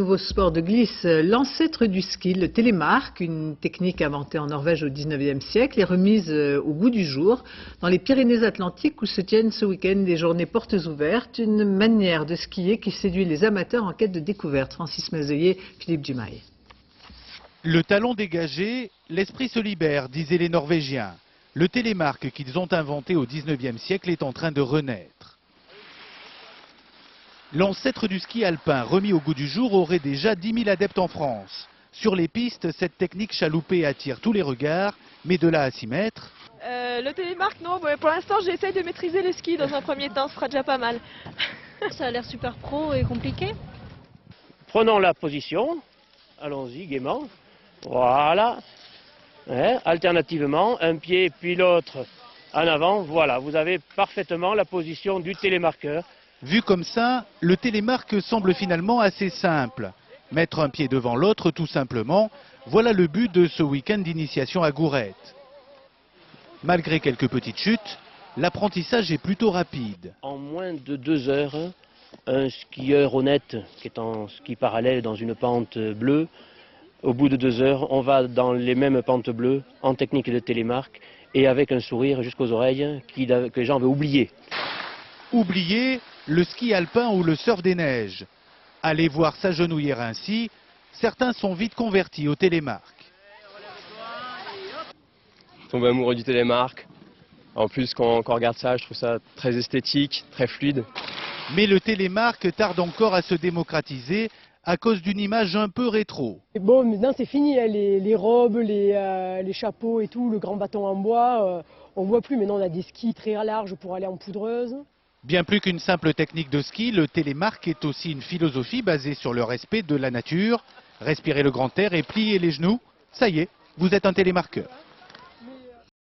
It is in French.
nouveau sport de glisse, l'ancêtre du ski, le télémark, une technique inventée en Norvège au 19e siècle, est remise au goût du jour dans les Pyrénées-Atlantiques où se tiennent ce week-end des journées portes ouvertes, une manière de skier qui séduit les amateurs en quête de découverte. Francis Mazeuillet, Philippe Dumail. Le talon dégagé, l'esprit se libère, disaient les Norvégiens. Le télémark qu'ils ont inventé au 19e siècle est en train de renaître. L'ancêtre du ski alpin remis au goût du jour aurait déjà 10 000 adeptes en France. Sur les pistes, cette technique chaloupée attire tous les regards, mais de là à s'y mettre... Le télémark, non, pour l'instant j'essaye de maîtriser le ski dans un premier temps, ce sera déjà pas mal. Ça a l'air super pro et compliqué. Prenons la position, allons-y gaiement, voilà. Alternativement, un pied puis l'autre en avant, voilà, vous avez parfaitement la position du télémarqueur. Vu comme ça, le télémark semble finalement assez simple. Mettre un pied devant l'autre tout simplement, voilà le but de ce week-end d'initiation à Gourette. Malgré quelques petites chutes, l'apprentissage est plutôt rapide. En moins de 2 heures, un skieur honnête qui est en ski parallèle dans une pente bleue, au bout de 2 heures, on va dans les mêmes pentes bleues en technique de télémark et avec un sourire jusqu'aux oreilles que les gens avaient oublié. Oubliez le ski alpin ou le surf des neiges. Allez voir s'agenouiller ainsi, certains sont vite convertis au télémark. Tombé amoureux du télémark. En plus, quand on regarde ça, je trouve ça très esthétique, très fluide. Mais le télémark tarde encore à se démocratiser à cause d'une image un peu rétro. Bon, maintenant c'est fini, hein, les robes, les chapeaux et tout, le grand bâton en bois, on ne voit plus. Maintenant on a des skis très larges pour aller en poudreuse. Bien plus qu'une simple technique de ski, le télémark est aussi une philosophie basée sur le respect de la nature. Respirer le grand air et plier les genoux, ça y est, vous êtes un télémarqueur.